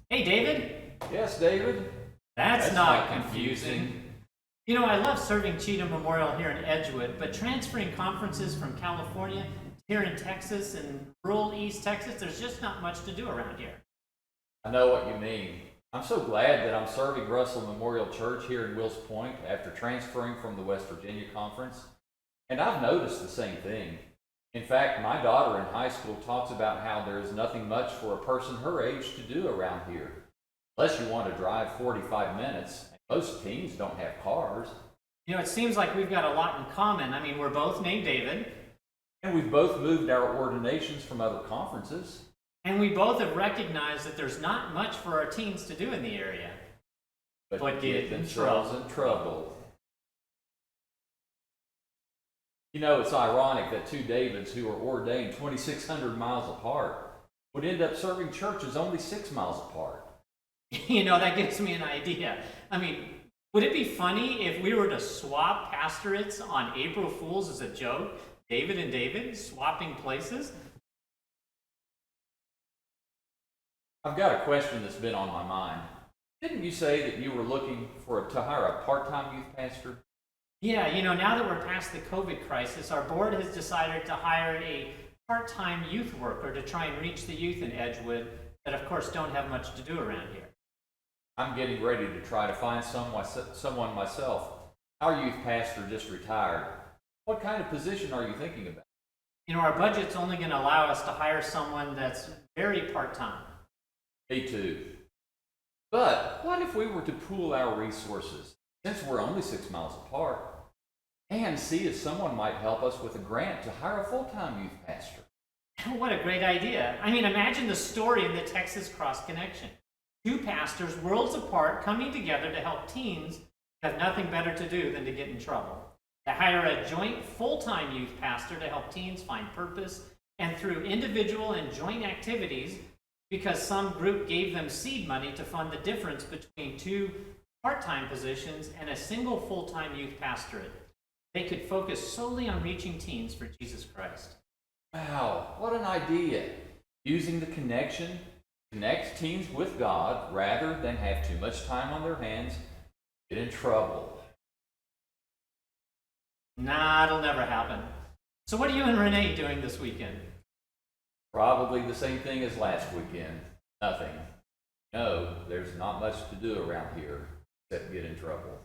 Hey, David. Yes, David. That's not confusing. You know, I love serving Cheatham Memorial here in Edgewood, but transferring conferences from California here in Texas and rural East Texas, there's just not much to do around here. I know what you mean. I'm so glad that I'm serving Russell Memorial Church here in Wills Point after transferring from the West Virginia Conference. And I've noticed the same thing. In fact, my daughter in high school talks about how there is nothing much for a person her age to do around here. Unless you want to drive 45 minutes. Most teens don't have cars. You know, it seems like we've got a lot in common. I mean, we're both named David, And we've both moved our ordinations from other conferences. and we both have recognized that there's not much for our teens to do in the area. But get themselves in trouble. You know, it's ironic that two Davids who are ordained 2,600 miles apart would end up serving churches only 6 miles apart. You know, that gives me an idea. I mean, would it be funny if we were to swap pastorates on April Fools as a joke? David and David swapping places? I've got a question that's been on my mind. Didn't you say that you were looking to hire a part-time youth pastor? Yeah, you know, now that we're past the COVID crisis, our board has decided to hire a part-time youth worker to try and reach the youth in Edgewood that, of course, don't have much to do around here. I'm getting ready to try to find someone myself. Our youth pastor just retired. What kind of position are you thinking about? You know, our budget's only going to allow us to hire someone that's very part-time. Me too. But what if we were to pool our resources, since we're only 6 miles apart, and see if someone might help us with a grant to hire a full-time youth pastor? What a great idea. I mean, imagine the story in the Texas Cross Connection. Two pastors, worlds apart, coming together to help teens who have nothing better to do than to get in trouble. To hire a joint full-time youth pastor to help teens find purpose, and through individual and joint activities, because some group gave them seed money to fund the difference between two part-time positions and a single full-time youth pastorate. They could focus solely on reaching teens for Jesus Christ. Wow, what an idea. Using the connection, connect teens with God rather than have too much time on their hands, get in trouble. Nah, it'll never happen. So what are you and Renee doing this weekend? Probably the same thing as last weekend. Nothing. No, there's not much to do around here except get in trouble.